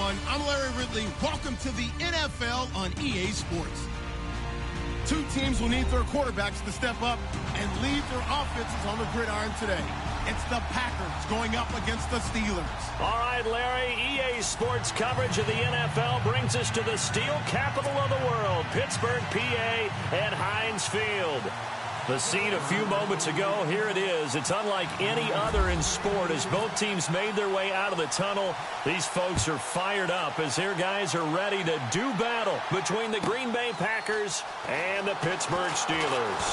everyone. I'm Larry Ridley. Welcome to the NFL on EA Sports. Two teams will need their quarterbacks to step up and lead their offenses on the gridiron today. It's the Packers going up against the Steelers. All right, Larry, EA Sports coverage of the NFL brings us to the steel capital of the world, Pittsburgh, PA, at Heinz Field. The scene a few moments ago, here it is. It's unlike any other in sport as both teams made their way out of the tunnel. These folks are fired up as their guys are ready to do battle between the Green Bay Packers and the Pittsburgh Steelers.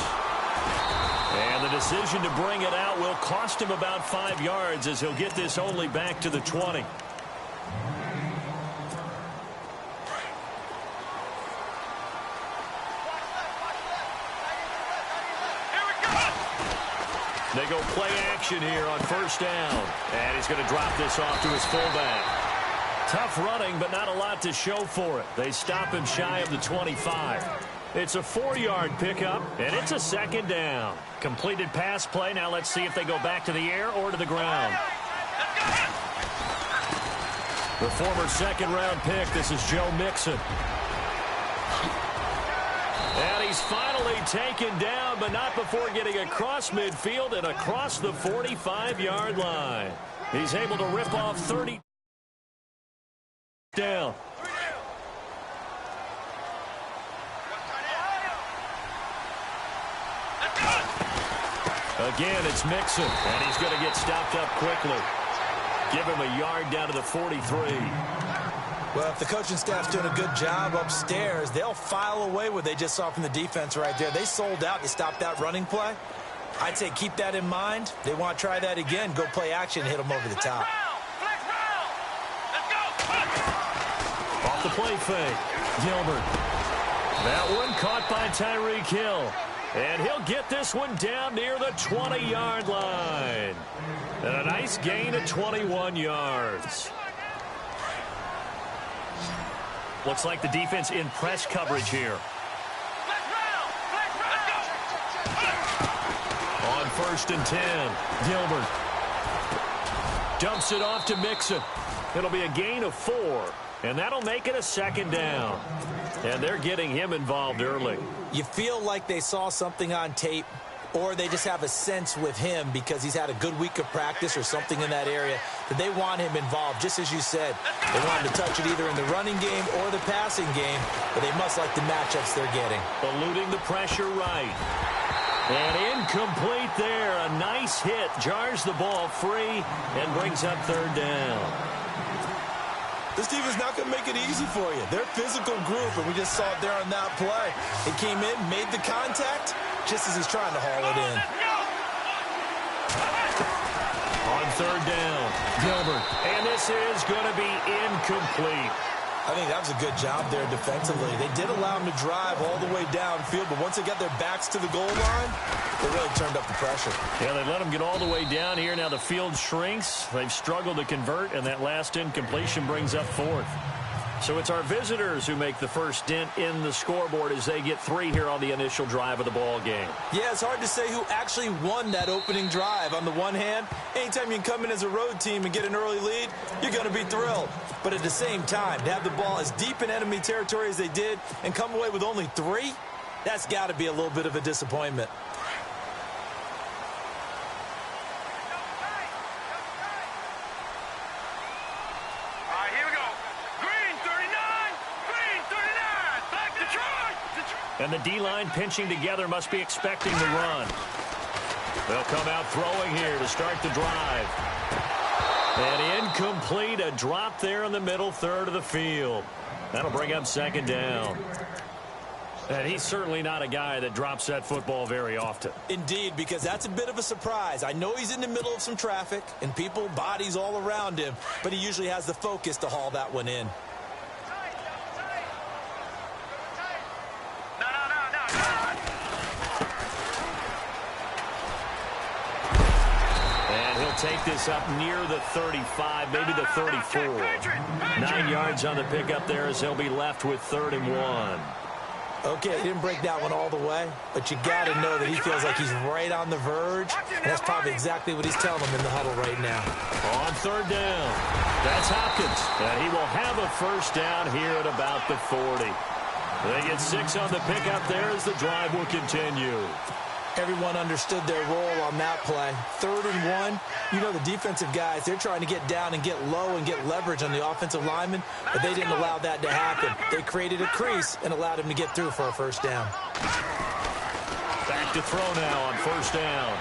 And the decision to bring it out will cost him about 5 yards as he'll get this only back to the 20. They go play action here on first down. And he's going to drop this off to his fullback. Tough running, but not a lot to show for it. They stop him shy of the 25. It's a 4-yard pickup, and it's a second down. Completed pass play. Now let's see if they go back to the air or to the ground. The former second-round pick, this is Joe Mixon. And he's finally taken down, but not before getting across midfield and across the 45-yard line. He's able to rip off 30 down. Again, it's Mixon, and he's going to get stopped up quickly. Give him a yard down to the 43. Well, if the coaching staff's doing a good job upstairs, they'll file away what they just saw from the defense right there. They sold out to stop that running play. I'd say keep that in mind. They want to try that again. Go play action and hit them over the top. Off the play fake. Gilbert. That one caught by Tyreek Hill. And he'll get this one down near the 20-yard line. And a nice gain of 21 yards. Looks like the defense in press coverage here. On first and 10, Gilbert dumps it off to Mixon. It'll be a gain of 4, and that'll make it a second down. And they're getting him involved early. You feel like they saw something on tape, or they just have a sense with him because he's had a good week of practice or something in that area that they want him involved. Just as you said, they want him to touch it either in the running game or the passing game, but they must like the matchups they're getting. Eluding the pressure right. And incomplete there. A nice hit. Jars the ball free and brings up third down. This team is not going to make it easy for you. They're a physical group, and we just saw it there on that play. He came in, made the contact, just as he's trying to haul it in. On third down, Gilbert. And this is going to be incomplete. I think that was a good job there defensively. They did allow him to drive all the way downfield, but once they got their backs to the goal line, they really turned up the pressure. Yeah, they let him get all the way down here. Now the field shrinks. They've struggled to convert, and that last incompletion brings up fourth. So it's our visitors who make the first dent in the scoreboard as they get 3 here on the initial drive of the ball game. Yeah, it's hard to say who actually won that opening drive. On the one hand, anytime you can come in as a road team and get an early lead, you're going to be thrilled. But at the same time, to have the ball as deep in enemy territory as they did and come away with only 3, that's got to be a little bit of a disappointment. And the D-line pinching together must be expecting the run. They'll come out throwing here to start the drive. And incomplete, a drop there in the middle third of the field. That'll bring up second down. And he's certainly not a guy that drops that football very often. Indeed, because that's a bit of a surprise. I know he's in the middle of some traffic and people, bodies all around him, but he usually has the focus to haul that one in. Take this up near the 35, maybe the 34. 9 yards on the pickup there as they'll be left with 3rd and 1. Okay, he didn't break that one all the way, but you got to know that he feels like he's right on the verge, and that's probably exactly what he's telling them in the huddle right now. On third down, that's Hopkins, and he will have a first down here at about the 40. They get 6 on the pickup there as the drive will continue. Everyone understood their role on that play. 3rd and 1, you know the defensive guys, they're trying to get down and get low and get leverage on the offensive lineman, but they didn't allow that to happen. They created a crease and allowed him to get through for a first down. Back to throw now on first down.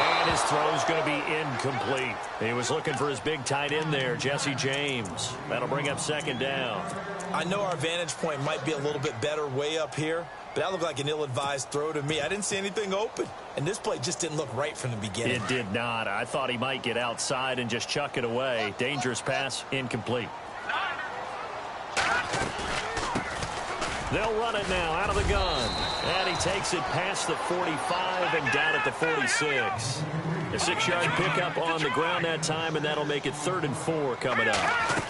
And his throw's going to be incomplete. He was looking for his big tight end there, Jesse James. That'll bring up 2nd down. I know our vantage point might be a little bit better way up here, but that looked like an ill-advised throw to me. I didn't see anything open, and this play just didn't look right from the beginning. It did not. I thought he might get outside and just chuck it away. Dangerous pass, incomplete. They'll run it now out of the gun. And he takes it past the 45 and down at the 46. A 6-yard pickup on the ground that time, and that'll make it 3rd and 4 coming up.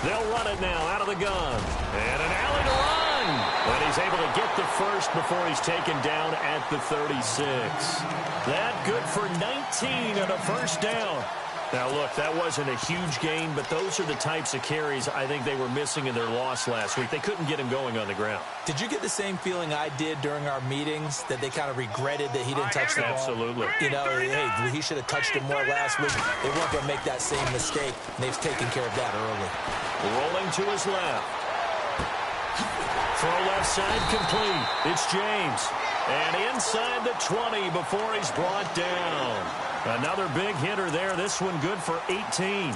They'll run it now out of the gun. And an alley to run. But he's able to get the first before he's taken down at the 36. That good for 19 and a first down. Now, look, that wasn't a huge gain, but those are the types of carries I think they were missing in their loss last week. They couldn't get him going on the ground. Did you get the same feeling I did during our meetings, that they kind of regretted that he didn't touch the ball? Absolutely. You know, hey, he should have touched it more last week. They weren't going to make that same mistake, and they've taken care of that early. Rolling to his left. Throw left side complete. It's James. And inside the 20 before he's brought down. Another big hitter there. This one good for 18.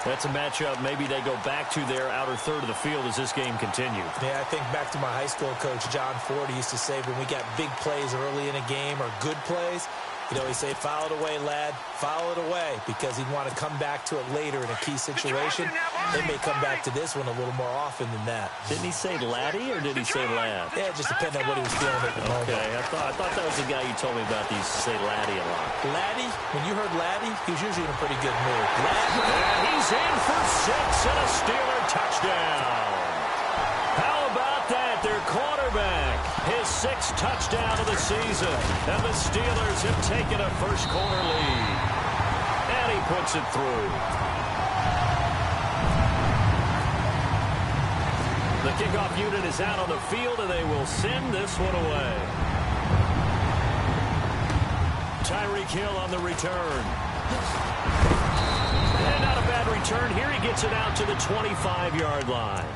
That's a matchup maybe they go back to their outer third of the field as this game continues. Yeah, I think back to my high school coach, John Ford. He used to say when we got big plays early in a game or good plays, you know, he'd say, foul it away, lad, foul it away, because he'd want to come back to it later in a key situation. They may come back to this one a little more often than that. Didn't he say laddie or did he say lad? Yeah, it just depended on what he was feeling at the moment. Okay, I thought that was the guy you told me about. He used to say laddie a lot. Laddie, when you heard laddie, he was usually in a pretty good mood. Laddie. And he's in for 6 and a Steeler touchdown. How about that? Their quarterback, his 6th touchdown of the season. And the Steelers have taken a first-quarter lead. And he puts it through. The kickoff unit is out on the field, and they will send this one away. Tyreek Hill on the return. And not a bad return here. He gets it out to the 25-yard line.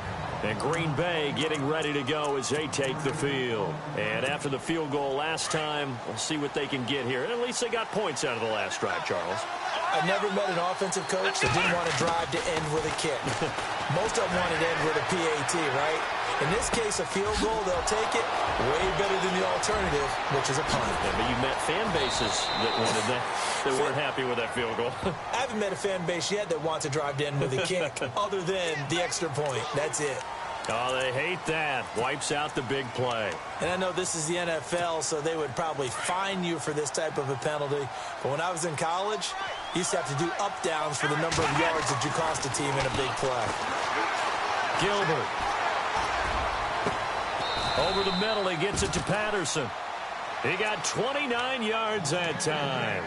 And Green Bay getting ready to go as they take the field. And after the field goal last time, we'll see what they can get here. And at least they got points out of the last drive, Charles. I never met an offensive coach that didn't want to drive to end with a kick. Most of them wanted to end with a PAT, right? In this case, a field goal, they'll take it. Way better than the alternative, which is a punt. Yeah, but you met fan bases that wanted that weren't happy with that field goal. I haven't met a fan base yet that wants to drive to end with a kick, other than the extra point. That's it. Oh, they hate that. Wipes out the big play. And I know this is the NFL, so they would probably fine you for this type of a penalty. But when I was in college, you used to have to do up-downs for the number of yards that you cost a team in a big play. Gilbert. Over the middle, he gets it to Patterson. He got 29 yards that time.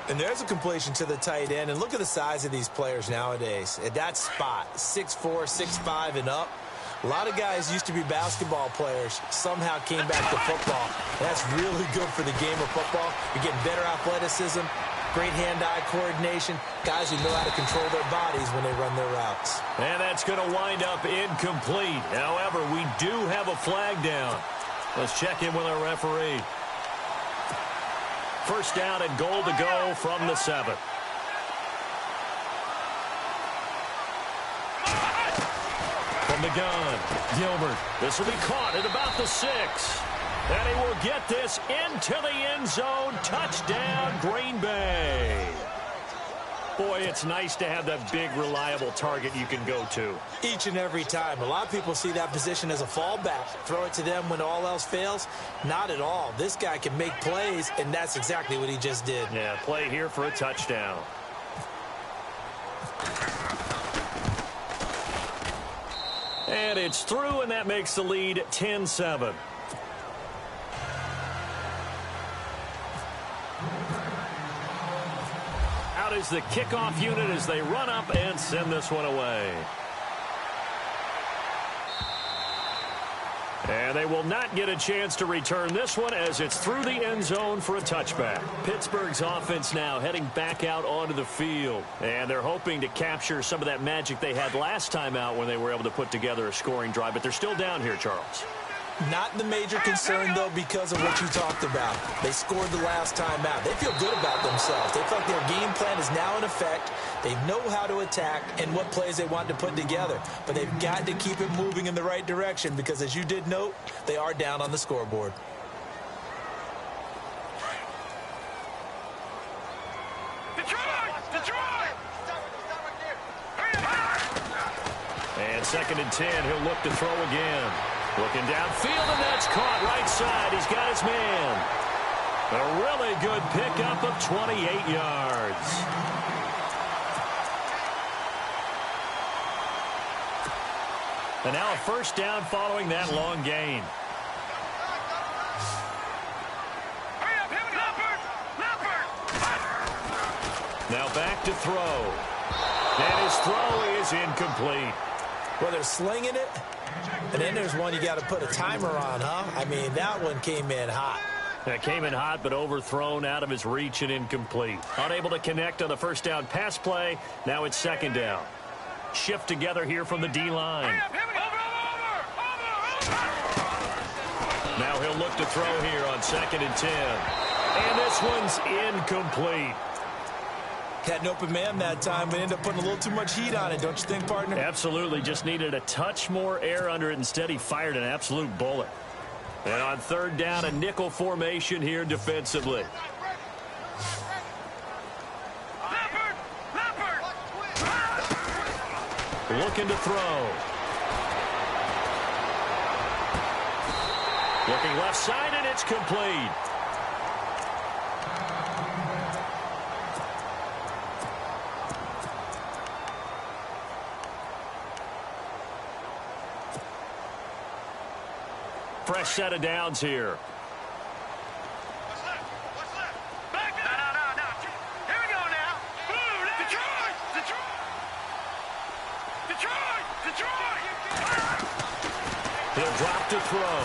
And there's a completion to the tight end. And look at the size of these players nowadays. At that spot, 6'4", 6'5", and up. A lot of guys used to be basketball players. Somehow came back to football. And that's really good for the game of football. You're getting better athleticism, great hand-eye coordination, guys who know how to control their bodies when they run their routes. And that's going to wind up incomplete. However, we do have a flag down. Let's check in with our referee. First down and goal to go from the 7. From the gun, Gilbert. This will be caught at about the 6. And he will get this into the end zone. Touchdown, Green Bay. Boy, it's nice to have that big, reliable target you can go to. Each and every time. A lot of people see that position as a fallback. Throw it to them when all else fails. Not at all. This guy can make plays, and that's exactly what he just did. Yeah, play here for a touchdown. And it's through, and that makes the lead 10-7. Out is the kickoff unit as they run up and send this one away. And they will not get a chance to return this one as it's through the end zone for a touchback. Pittsburgh's offense now heading back out onto the field. And they're hoping to capture some of that magic they had last time out when they were able to put together a scoring drive. But they're still down here, Charles. Not the major concern, though, because of what you talked about. They scored the last time out. They feel good about themselves. They feel like their game plan is now in effect. They know how to attack and what plays they want to put together. But they've got to keep it moving in the right direction because, as you did note, they are down on the scoreboard. And 2nd and 10, he'll look to throw again. Looking downfield, and that's caught right side. He's got his man. A really good pickup of 28 yards. And now a first down following that long gain. Now back to throw. And his throw is incomplete. Well, they're slinging it. And then there's one you got to put a timer on, huh? I mean, that one came in hot. That came in hot, but overthrown, out of his reach and incomplete. Unable to connect on the first down pass play. Now it's 2nd down. Shift together here from the D-line. Now he'll look to throw here on 2nd and 10. And this one's incomplete. Had an open man that time, but ended up putting a little too much heat on it, don't you think, partner? Absolutely. Just needed a touch more air under it. Instead, he fired an absolute bullet. And on 3rd down, a nickel formation here defensively. Looking to throw. Looking left side, and it's complete. Fresh set of downs here. What's left? Back no. Here we go now. Boom, Detroit. He'll drop to throw.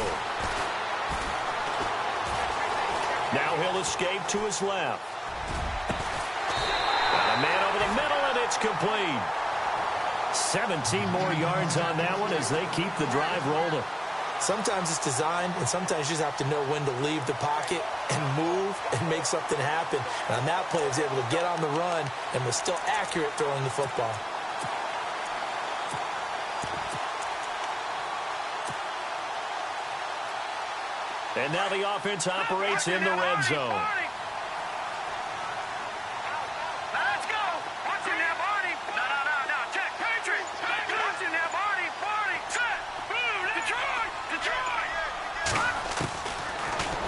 Now he'll escape to his left. Got a man over the middle, and it's complete. 17 more yards on that one as they keep the drive rolling. Sometimes it's designed, and sometimes you just have to know when to leave the pocket and move and make something happen. And on that play, he was able to get on the run and was still accurate throwing the football. And now the offense operates in the red zone. Let's go. Watch him now, Barney. No. Check. Patriot. Watch him now, Barney. Set. Boom. Detroit.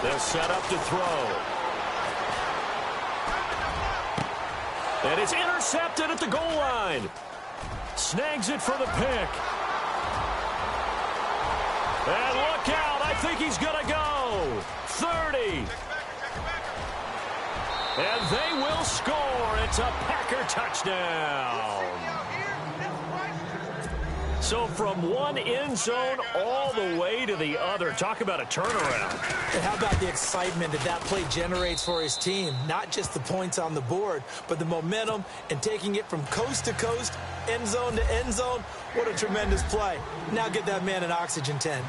They'll set up to throw. And it's intercepted at the goal line. Snags it for the pick. And look out. I think he's going to go. 30. And they will score. It's a Packer touchdown. So from one end zone all the way to the other. Talk about a turnaround. And how about the excitement that play generates for his team? Not just the points on the board, but the momentum and taking it from coast to coast, end zone to end zone. What a tremendous play. Now get that man an oxygen tent.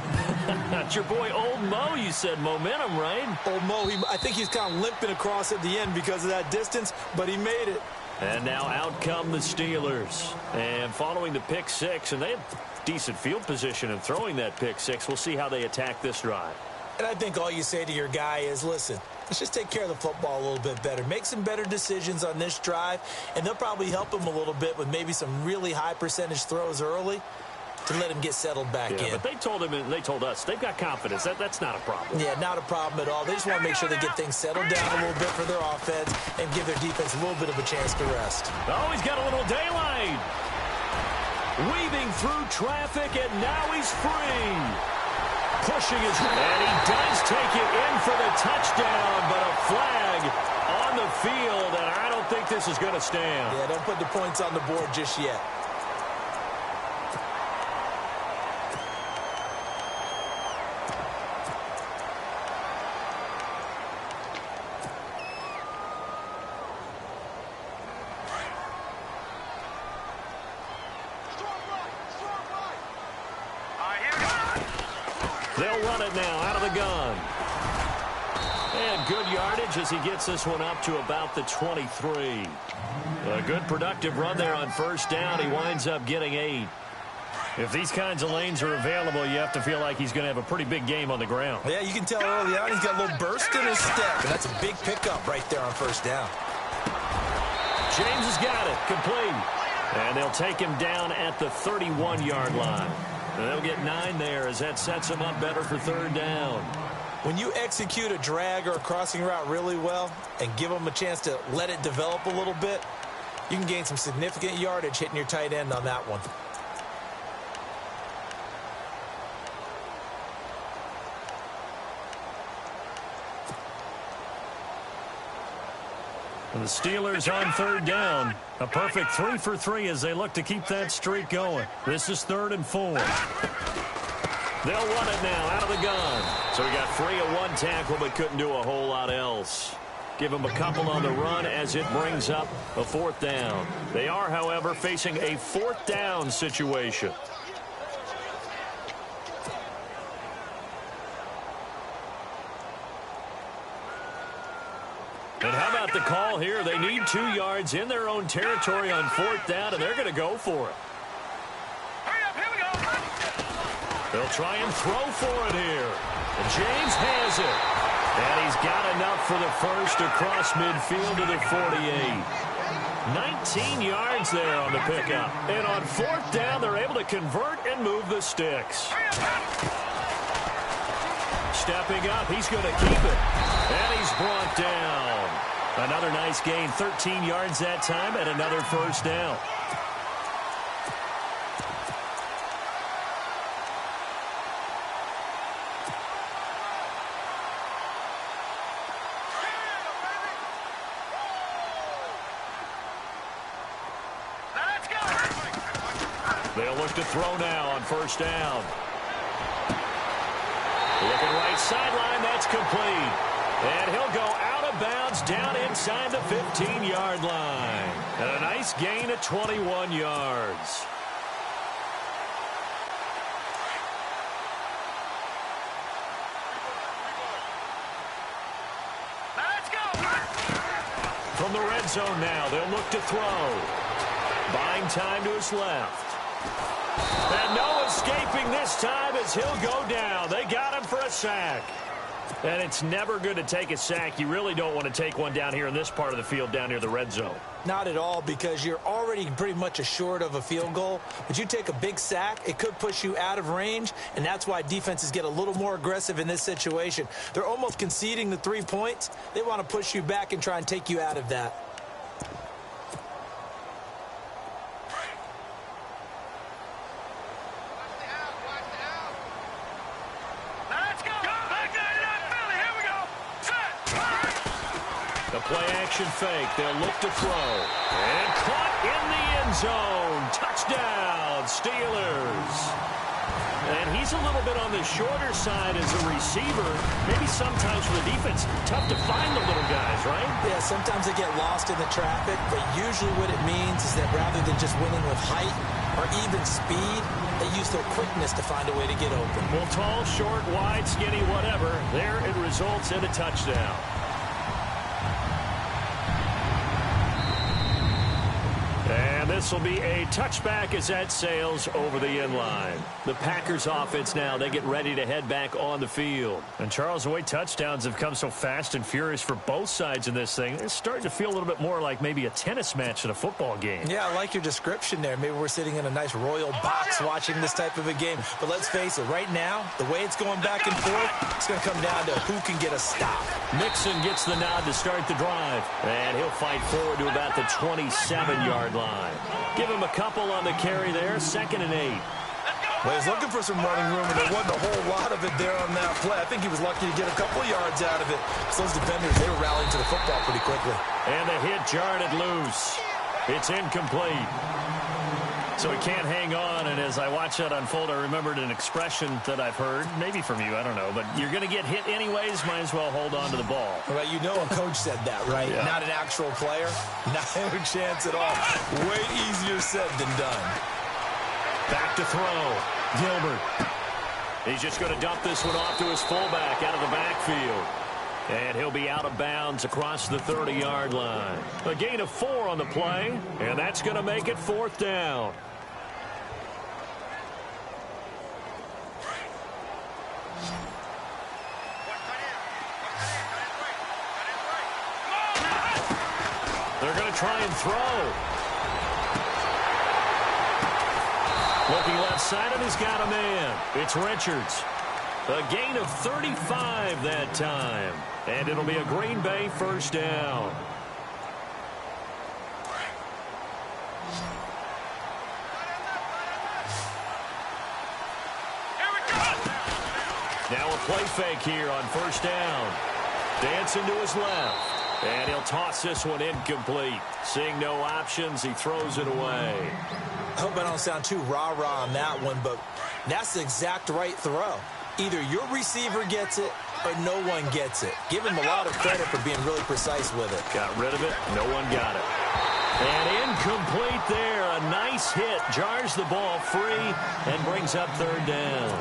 That's your boy Old Mo, you said. Momentum, right? Old Mo, I think he's kind of limping across at the end because of that distance, but he made it. And now out come the Steelers. And following the pick six, and they have decent field position in throwing that pick six. We'll see how they attack this drive. And I think all you say to your guy is, listen, let's just take care of the football a little bit better. Make some better decisions on this drive, and they'll probably help him a little bit with maybe some really high percentage throws early to let him get settled back in. But they told him and they told us they've got confidence. That's not a problem. Yeah, not a problem at all. They just want to make sure they get things settled down a little bit for their offense and give their defense a little bit of a chance to rest. Oh, he's got a little daylight. weaving through traffic, and now he's free. Pushing his way, and he does take it in for the touchdown, but a flag on the field, and I don't think this is going to stand. Yeah, don't put the points on the board just yet. They'll run it now out of the gun. And good yardage as he gets this one up to about the 23. A good productive run there on first down. He winds up getting 8. If these kinds of lanes are available, you have to feel like he's going to have a pretty big game on the ground. Yeah, you can tell early on he's got a little burst in his step, and that's a big pickup right there on first down. James has got it, complete. And they'll take him down at the 31-yard line. And they'll get 9 there as that sets him up better for third down. When you execute a drag or a crossing route really well and give them a chance to let it develop a little bit, you can gain some significant yardage hitting your tight end on that one. And the Steelers on third down. A perfect 3 for 3 as they look to keep that streak going. This is 3rd and 4. They'll run it now out of the gun. So he got free of 1 tackle but couldn't do a whole lot else. Give him a couple on the run as it brings up a 4th down. They are, however, facing a 4th down situation. And how about the call here? They need 2 yards in their own territory on 4th down, and they're going to go for it. Hurry up, here we go. They'll try and throw for it here. And James has it. And he's got enough for the first across midfield to the 48. 19 yards there on the pickup. And on 4th down, they're able to convert and move the sticks. Stepping up, he's going to keep it. And he's brought down. Another nice gain, 13 yards that time, and another first down. Let's go. They'll look to throw now on first down. Looking right sideline, that's complete. And he'll go out of bounds down inside the 15-yard line. And a nice gain of 21 yards. Let's go. From the red zone now, they'll look to throw. Buying time to his left. And no escaping this time as he'll go down. They got him for a sack. And it's never good to take a sack. You really don't want to take one down here in this part of the field down near the red zone. Not at all, because you're already pretty much assured of a field goal. But you take a big sack, it could push you out of range, and that's why defenses get a little more aggressive in this situation. They're almost conceding the 3 points. They want to push you back and try and take you out of that. Play-action fake. They'll look to throw. And caught in the end zone. Touchdown, Steelers. And he's a little bit on the shorter side as a receiver. Maybe sometimes for the defense, tough to find the little guys, right? Yeah, sometimes they get lost in the traffic, but usually what it means is that rather than just winning with height or even speed, they use their quickness to find a way to get open. Well, tall, short, wide, skinny, whatever. There it results in a touchdown. And this will be a touchback as that sails over the end line. The Packers offense now, they get ready to head back on the field. And Charles, the way touchdowns have come so fast and furious for both sides in this thing, it's starting to feel a little bit more like maybe a tennis match in a football game. Yeah, I like your description there. Maybe we're sitting in a nice royal box watching this type of a game. But let's face it, right now, the way it's going back and forth, it's going to come down to who can get a stop. Mixon gets the nod to start the drive. And he'll fight forward to about the 27-yard line. Give him a couple on the carry there. 2nd and 8. Well, he's looking for some running room, and there wasn't a whole lot of it there on that play. I think he was lucky to get a couple of yards out of it. So those defenders, they were rallying to the football pretty quickly. And the hit jarred it loose. It's incomplete. So he can't hang on, and as I watch that unfold, I remembered an expression that I've heard, maybe from you, I don't know, but you're going to get hit anyways, might as well hold on to the ball. Well, you know a coach said that, right? Yeah. Not an actual player. Not a chance at all. Way easier said than done. Back to throw. Gilbert. He's just going to dump this one off to his fullback out of the backfield. And he'll be out of bounds across the 30-yard line. A gain of 4 on the play, and that's going to make it 4th down. They're going to try and throw. Looking left side, and he's got a man. It's Richards. A gain of 35 that time. And it'll be a Green Bay 1st down. Now a play fake here on 1st down. Dancing to his left. And he'll toss this one incomplete. Seeing no options, he throws it away. I hope I don't sound too rah-rah on that one, but that's the exact right throw. Either your receiver gets it or no one gets it. Give him a lot of credit for being really precise with it. Got rid of it. No one got it. And incomplete there. A nice hit. Jars the ball free and brings up 3rd down.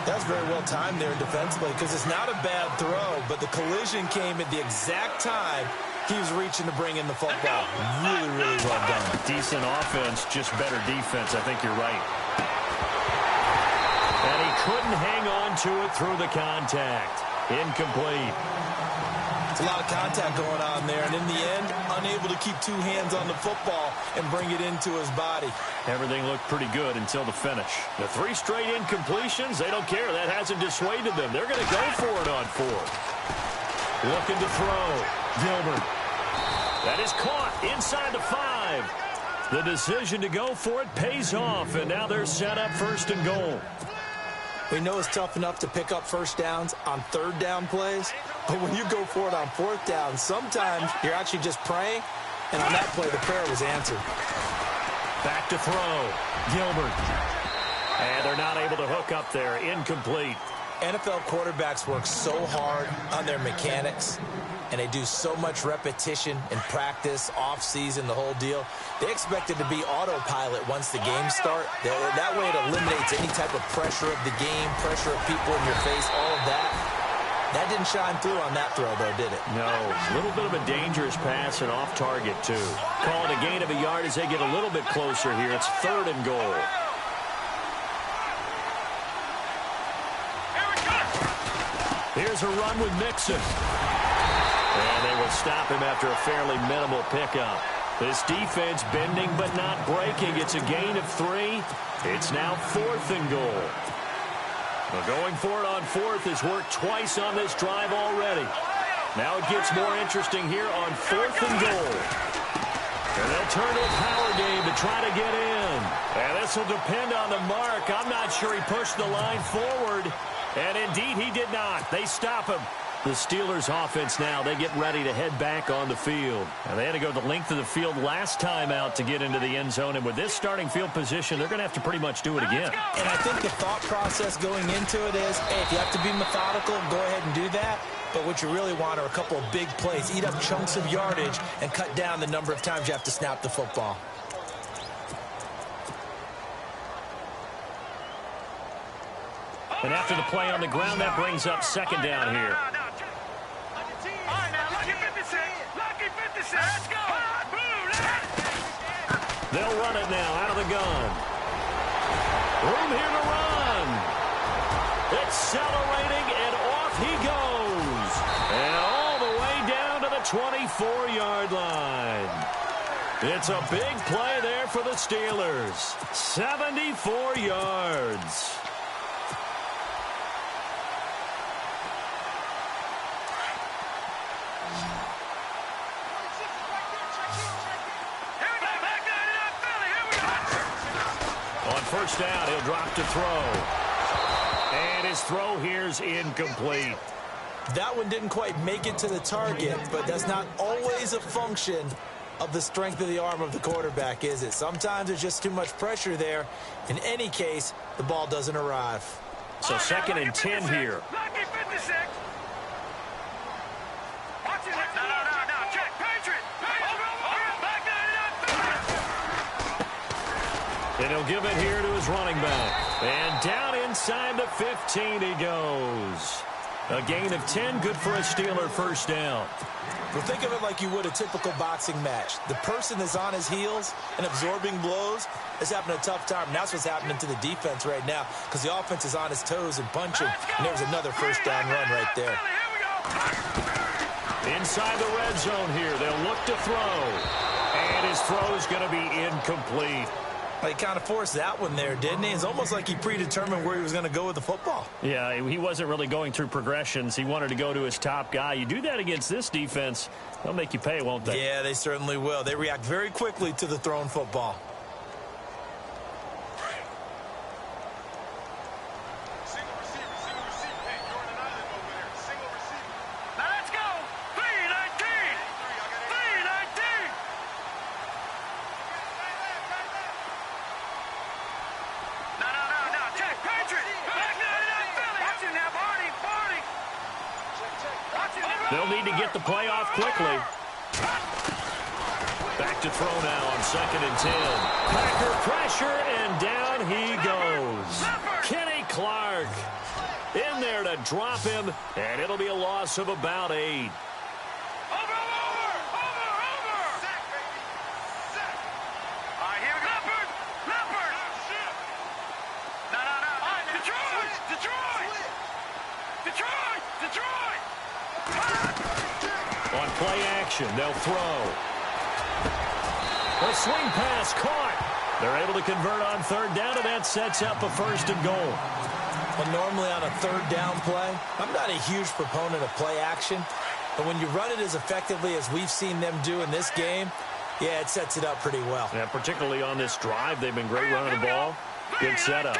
That's very well timed there defensively because it's not a bad throw, but the collision came at the exact time he was reaching to bring in the football. Really, really well done. Decent offense, just better defense. I think you're right. And he couldn't hang on to it through the contact. Incomplete. It's a lot of contact going on there, and in the end, unable to keep 2 hands on the football and bring it into his body. Everything looked pretty good until the finish. The 3 straight incompletions, they don't care. That hasn't dissuaded them. They're going to go for it on 4th. Looking to throw. Gilbert. That is caught inside the 5. The decision to go for it pays off, and now they're set up 1st and goal. We know it's tough enough to pick up 1st downs on 3rd down plays, but when you go for it on 4th down, sometimes you're actually just praying, and on that play, the prayer was answered. Back to throw. Gilbert. And they're not able to hook up there. Incomplete. NFL quarterbacks work so hard on their mechanics, and they do so much repetition in practice, off-season, the whole deal. They expect it to be autopilot once the games start. That way it eliminates any type of pressure of the game, pressure of people in your face, all of that. That didn't shine through on that throw, though, did it? No. A little bit of a dangerous pass and off target, too. Calling a gain of a yard as they get a little bit closer here. It's 3rd and goal. Here's a run with Mixon. And they will stop him after a fairly minimal pickup. This defense bending but not breaking. It's a gain of 3. It's now 4th and goal. Well, going for it on 4th has worked twice on this drive already. Now it gets more interesting here on 4th and goal. And they'll turn to a power game to try to get in. And this will depend on the mark. I'm not sure he pushed the line forward. And indeed, he did not. They stop him. The Steelers offense now, they get ready to head back on the field. And they had to go the length of the field last time out to get into the end zone. And with this starting field position, they're going to have to pretty much do it again. And I think the thought process going into it is, hey, if you have to be methodical, go ahead and do that. But what you really want are a couple of big plays. Eat up chunks of yardage and cut down the number of times you have to snap the football. And after the play on the ground, that brings up 2nd down here. All right, now, lucky 56. Lucky 56. Let's go. They'll run it now out of the gun. Room here to run. Accelerating, and off he goes. And all the way down to the 24-yard line. It's a big play there for the Steelers. 74 yards. Back first down. He'll drop to throw. And his throw here's incomplete. That one didn't quite make it to the target, but that's not always a function of the strength of the arm of the quarterback, is it? Sometimes there's just too much pressure there. In any case, the ball doesn't arrive. So second and 10 here. Lucky 56. Watch it. No. Check. Patriot. Back 99. And he'll give it here to his running back. And down inside the 15 he goes. A gain of 10, good for a Steeler first down. Well, think of it like you would a typical boxing match. The person that's on his heels and absorbing blows is having a tough time. And that's what's happening to the defense right now because the offense is on his toes and punching. And there's another first down run right there. Inside the red zone here. They'll look to throw. And his throw is going to be incomplete. He kind of forced that one there, didn't he? It's almost like he predetermined where he was going to go with the football. Yeah, he wasn't really going through progressions. He wanted to go to his top guy. You do that against this defense, they'll make you pay, won't they? Yeah, they certainly will. They react very quickly to the thrown football. They'll need to get the play off quickly. Back to throw now on second and 10. Packer pressure, and down he goes. Kenny Clark in there to drop him, and it'll be a loss of about 8. On play action, they'll throw. A swing pass caught. They're able to convert on third down, and that sets up a first and goal. Well, normally on a third down play, I'm not a huge proponent of play action, but when you run it as effectively as we've seen them do in this game, yeah, it sets it up pretty well. Yeah, particularly on this drive, they've been great running the ball. Good setup.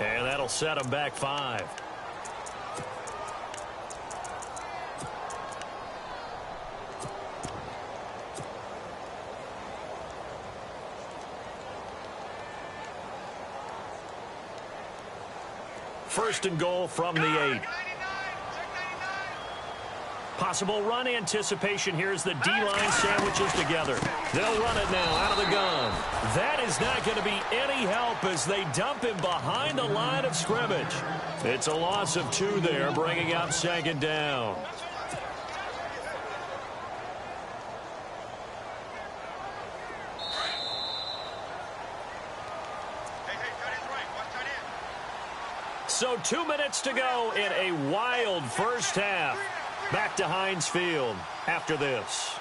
And that'll set them back 5. First and goal from the 8. Possible run anticipation here as the D-line sandwiches together. They'll run it now out of the gun. That is not going to be any help as they dump him behind the line of scrimmage. It's a loss of 2 there, bringing up second down. So 2 minutes to go in a wild first half. Back to Heinz Field after this.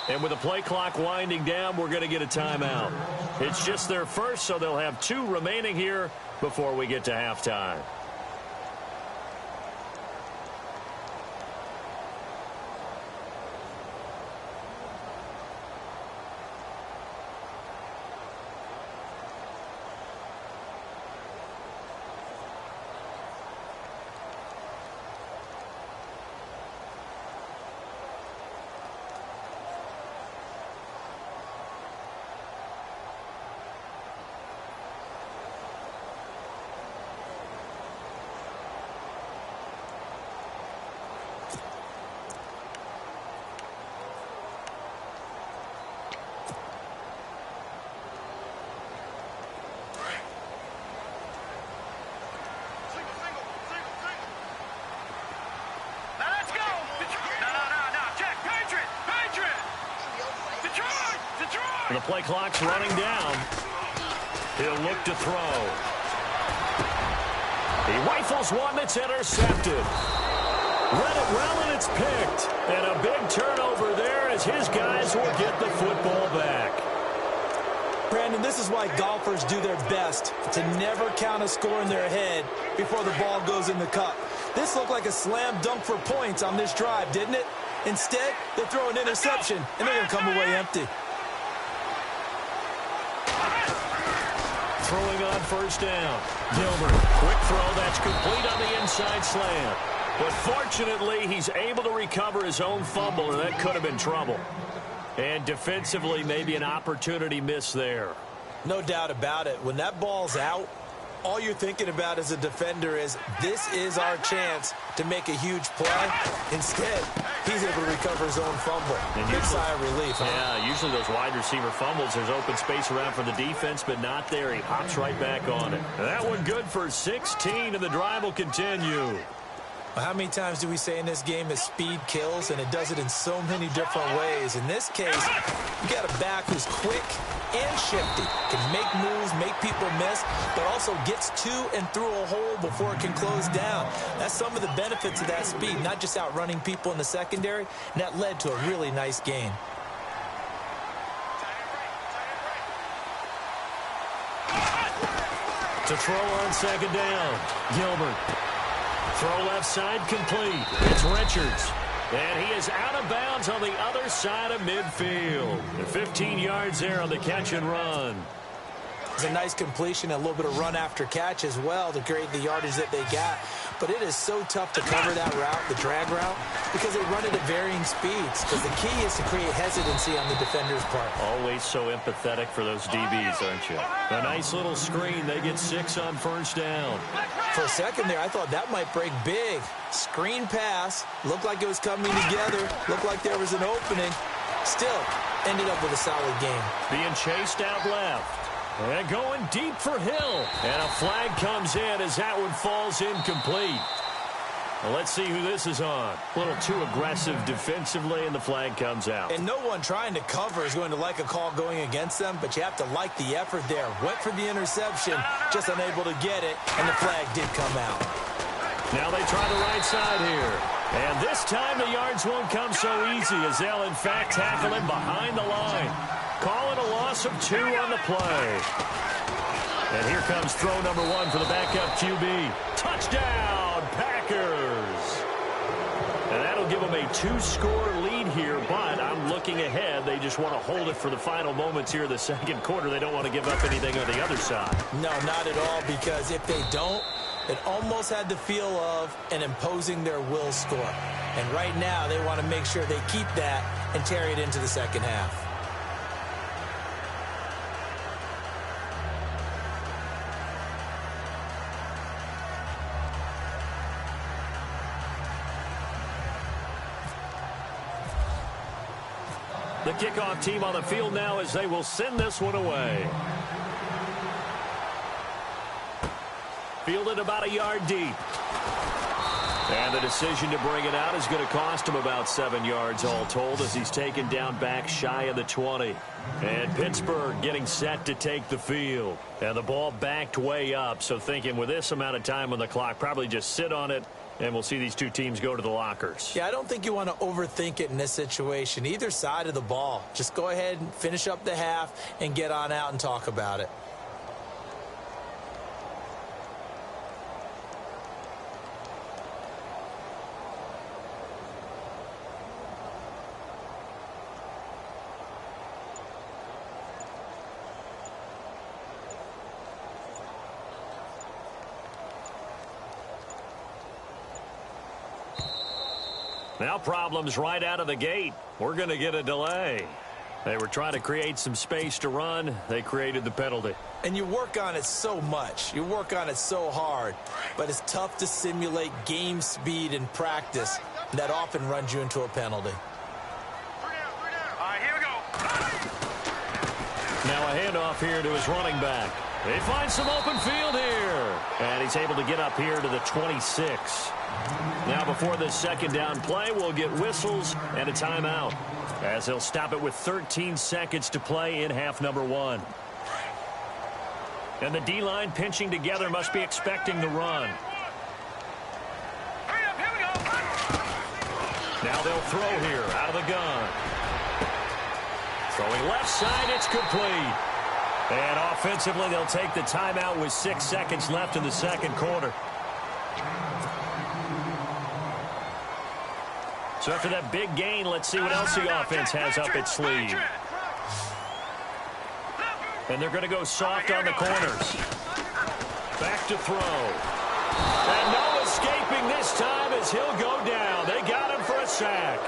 And with the play clock winding down, we're going to get a timeout. It's just their first, so they'll have 2 remaining here before we get to halftime. The play clock's running down. He'll look to throw. He rifles one that's intercepted. Read it well, and it's picked. And a big turnover there as his guys will get the football back. Brandon, this is why golfers do their best to never count a score in their head before the ball goes in the cup. This looked like a slam dunk for points on this drive, didn't it? Instead, they throw an interception, and they're going to come away empty. Throwing on first down. Gilbert, quick throw that's complete on the inside slant. But fortunately, he's able to recover his own fumble, and that could have been trouble. And defensively, maybe an opportunity miss there. No doubt about it. When that ball's out, all you're thinking about as a defender is, this is our chance to make a huge play. Instead, he's able to recover his own fumble. And big sigh of relief. Yeah, usually those wide receiver fumbles, there's open space around for the defense, but not there. He hops right back on it. And that one good for 16, and the drive will continue. How many times do we say in this game that speed kills, and it does it in so many different ways? In this case, you got a back who's quick and shifty, can make moves, make people miss, but also gets to and through a hole before it can close down. That's some of the benefits of that speed, not just outrunning people in the secondary, and that led to a really nice gain. To throw on second down, Gilbert. Throw left side complete. It's Richards. And he is out of bounds on the other side of midfield. 15 yards there on the catch and run. It's a nice completion, a little bit of run after catch as well to create the yardage that they got. But it is so tough to cover that route, the drag route, because they run it at varying speeds. Because the key is to create hesitancy on the defender's part. Always so empathetic for those DBs, aren't you? A nice little screen. They get 6 on first down. For a second there, I thought that might break big. Screen pass. Looked like it was coming together. Looked like there was an opening. Still, ended up with a solid game. Being chased out left. And going deep for Hill. And a flag comes in as that one falls incomplete. Well, let's see who this is on. A little too aggressive defensively, and the flag comes out. And no one trying to cover is going to like a call going against them, but you have to like the effort there. Went for the interception, just unable to get it, and the flag did come out. Now they try the right side here. And this time the yards won't come so easy as they'll, in fact, tackle him behind the line. Calling a loss of 2 on the play. And here comes throw number 1 for the backup QB. Touchdown, Packers! And that'll give them a 2-score lead here, but I'm looking ahead. They just want to hold it for the final moments here in the second quarter. They don't want to give up anything on the other side. No, not at all, because if they don't, it almost had the feel of an imposing their will score. And right now, they want to make sure they keep that and carry it into the second half. The kickoff team on the field now as they will send this one away. Fielded about a yard deep. And the decision to bring it out is going to cost him about 7 yards all told as he's taken down back shy of the 20. And Pittsburgh getting set to take the field. And the ball backed way up, so thinking with this amount of time on the clock, probably just sit on it, and we'll see these two teams go to the lockers. Yeah, I don't think you want to overthink it in this situation. Either side of the ball. Just go ahead and finish up the half and get on out and talk about it. Now problems right out of the gate. We're going to get a delay. They were trying to create some space to run. They created the penalty. And you work on it so much. You work on it so hard. But it's tough to simulate game speed in practice. And that often runs you into a penalty. All right, here we go. Now a handoff here to his running back. They find some open field here. And he's able to get up here to the 26. Now before this second down play, we'll get whistles and a timeout, as they'll stop it with 13 seconds to play in half number 1. And the D-line pinching together must be expecting the run. Now they'll throw here out of the gun. Throwing left side, it's complete. And offensively, they'll take the timeout with 6 seconds left in the second quarter. So after that big gain, let's see what else the offense has up its sleeve. And they're going to go soft on the corners. Back to throw. And no escaping this time as he'll go down. They got him for a sack.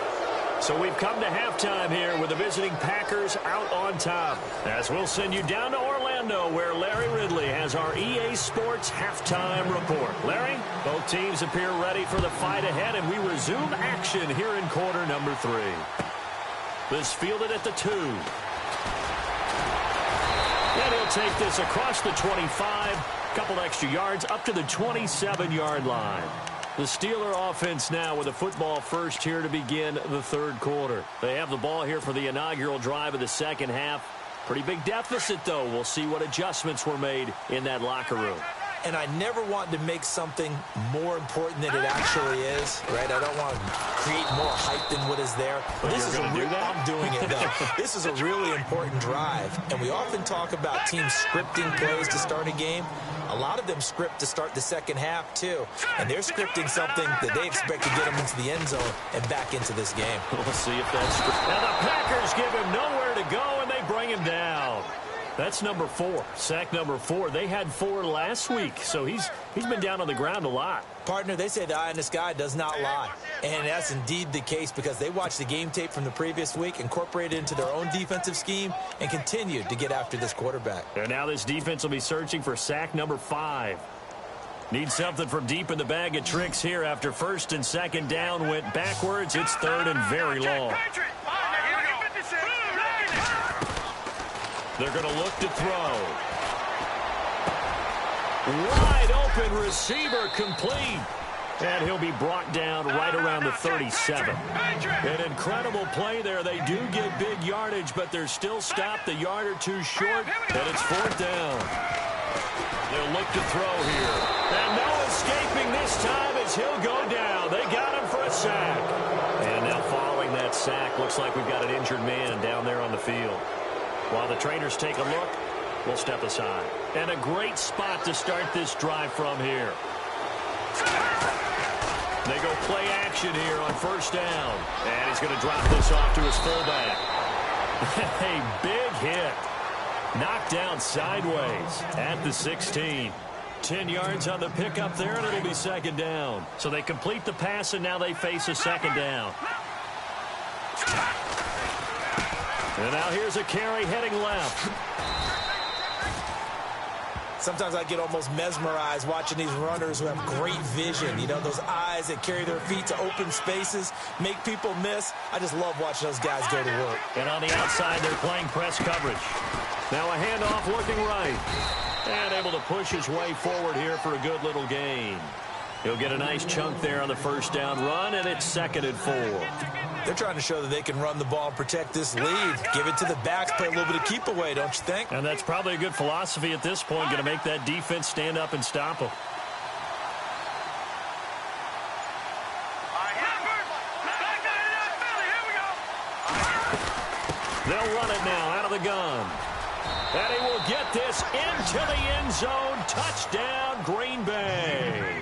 So we've come to halftime here with the visiting Packers out on top. As we'll send you down to Orlando, where Larry Ridley has our EA Sports halftime report. Larry, both teams appear ready for the fight ahead, and we resume action here in quarter number 3. This fielded at the 2. And he'll take this across the 25, couple extra yards up to the 27-yard line. The Steeler offense now with a football first here to begin the third quarter. They have the ball here for the inaugural drive of the second half. Pretty big deficit, though. We'll see what adjustments were made in that locker room. And I never want to make something more important than it actually is, right? I don't want to create more hype than what is there. But this is I'm doing it, though. This is a really important drive, and we often talk about teams scripting plays to start a game. A lot of them script to start the second half, too. And they're scripting something that they expect to get them into the end zone and back into this game. We'll see if that's true. Now the Packers give him nowhere to go, and they bring him down. That's number 4. Sack number 4. They had 4 last week, so he's been down on the ground a lot. Partner, they say the eye in the sky does not lie. And that's indeed the case because they watched the game tape from the previous week, incorporated it into their own defensive scheme, and continued to get after this quarterback. And now this defense will be searching for sack number 5. Need something from deep in the bag of tricks here after first and second down went backwards. It's third and very long. They're going to look to throw. Wide open receiver complete. And he'll be brought down right around the 37. An incredible play there. They do get big yardage, but they're still stopped a yard or 2 short, and it's 4th down. They'll look to throw here. And no escaping this time as he'll go down. They got him for a sack. And now following that sack, looks like we've got an injured man down there on the field. While the trainers take a look, we'll step aside. And a great spot to start this drive from here. They go play action here on first down. And he's going to drop this off to his fullback. A big hit. Knocked down sideways at the 16. 10 yards on the pickup there, and it'll be second down. So they complete the pass, and now they face a second down. And now here's a carry heading left. Sometimes I get almost mesmerized watching these runners who have great vision. You know, those eyes that carry their feet to open spaces, make people miss. I just love watching those guys go to work. And on the outside, they're playing press coverage. Now a handoff looking right. And able to push his way forward here for a good little gain. He'll get a nice chunk there on the first down run, and it's 2nd and 4. They're trying to show that they can run the ball and protect this lead. Give it to the backs, play a little bit of keep away, don't you think? And that's probably a good philosophy at this point, going to make that defense stand up and stop them. They'll run it now out of the gun. And he will get this into the end zone. Touchdown, Green Bay.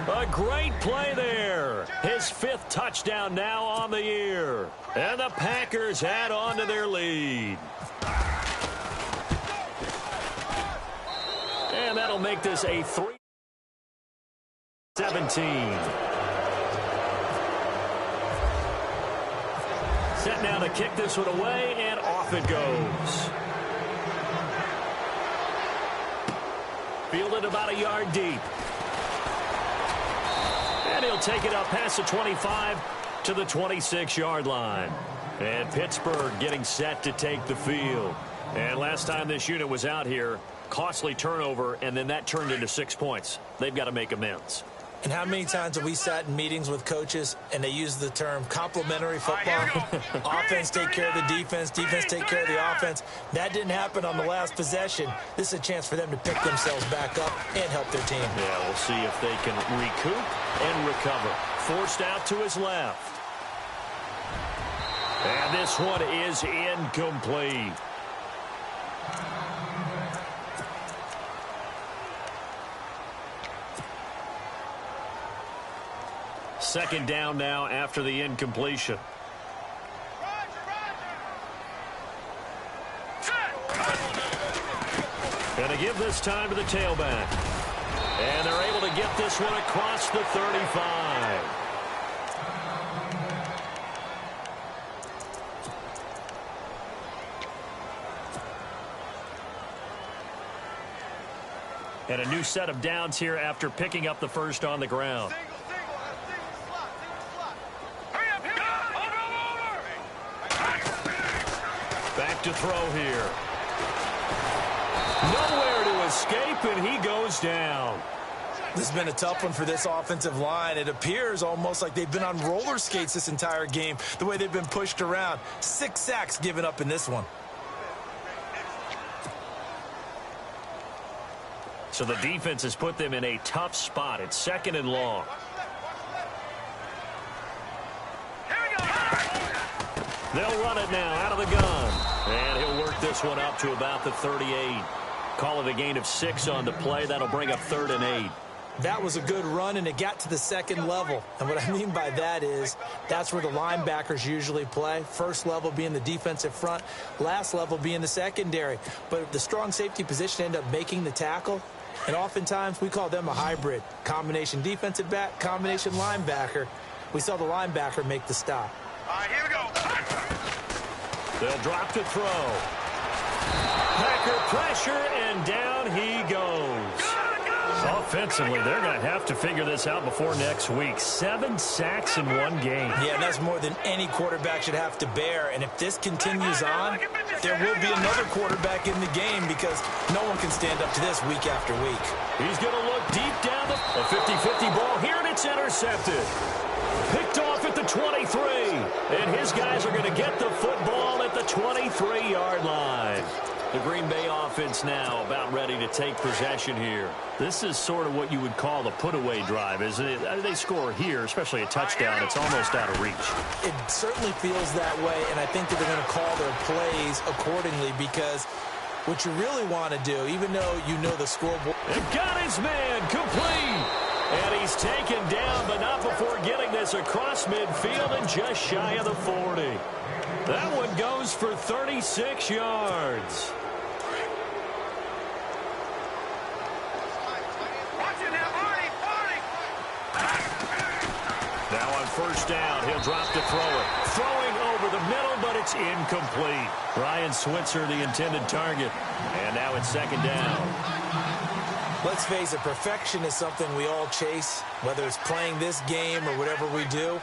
A great play there. His 5th touchdown now on the year. And the Packers add on to their lead. And that'll make this a 3-17. Set now to kick this one away, and off it goes. Fielded about a yard deep. And he'll take it up past the 25 to the 26-yard line. And Pittsburgh getting set to take the field. And last time this unit was out here, costly turnover, and then that turned into 6 points. They've got to make amends. And how many times have we sat in meetings with coaches and they use the term complementary football? Offense take care of the defense, defense take care of the offense. That didn't happen on the last possession. This is a chance for them to pick themselves back up and help their team. Yeah, we'll see if they can recoup and recover. Forced out to his left. And this one is incomplete. Second down now after the incompletion. Going to give this time to the tailback. And they're able to get this one across the 35. And a new set of downs here after picking up the first on the ground. Back to throw here. Nowhere to escape, and he goes down. This has been a tough one for this offensive line. It appears almost like they've been on roller skates this entire game, the way they've been pushed around. 6 sacks given up in this one. So the defense has put them in a tough spot. It's second and long. They'll run it now out of the gun. And he'll work this one up to about the 38. Call it a gain of 6 on the play. That'll bring up 3rd and 8. That was a good run, and it got to the second level. And what I mean by that is that's where the linebackers usually play. First level being the defensive front, last level being the secondary. But the strong safety position ended up making the tackle. And oftentimes we call them a hybrid. Combination defensive back, combination linebacker. We saw the linebacker make the stop. All right, here we go. They'll drop to throw. Packer pressure, and down he goes. Offensively, they're going to have to figure this out before next week. 7 sacks in one game. Yeah, and that's more than any quarterback should have to bear. And if this continues on, there will be another quarterback in the game because no one can stand up to this week after week. He's going to look deep down the 50-50 ball here, and it's intercepted. Picked off at the 23. And his guys are going to get the football at the 23-yard line. The Green Bay offense now about ready to take possession here. This is sort of what you would call the put-away drive, isn't it? They score here, especially a touchdown. It's almost out of reach. It certainly feels that way, and I think that they're going to call their plays accordingly because what you really want to do, even though you know the scoreboard. They've got his man complete. And he's taken down, but not before getting this across midfield and just shy of the 40. That one goes for 36 yards. Now on first down, he'll drop to throw it. Throwing over the middle, but it's incomplete. Ryan Switzer, the intended target. And now it's second down. Let's face it, perfection is something we all chase, whether it's playing this game or whatever we do.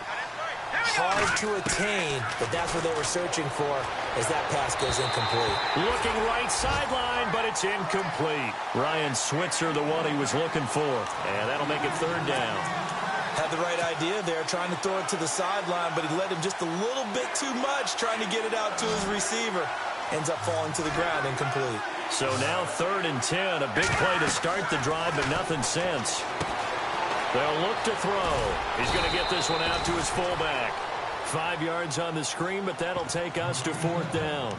Hard to attain, but that's what they were searching for as that pass goes incomplete. Looking right sideline, but it's incomplete. Ryan Switzer, the one he was looking for. And that'll make it third down. Had the right idea there, trying to throw it to the sideline, but he led him just a little bit too much, trying to get it out to his receiver. Ends up falling to the ground, incomplete. So now 3rd and 10, a big play to start the drive, but nothing since. They'll look to throw. He's going to get this one out to his fullback. 5 yards on the screen, but that'll take us to 4th down.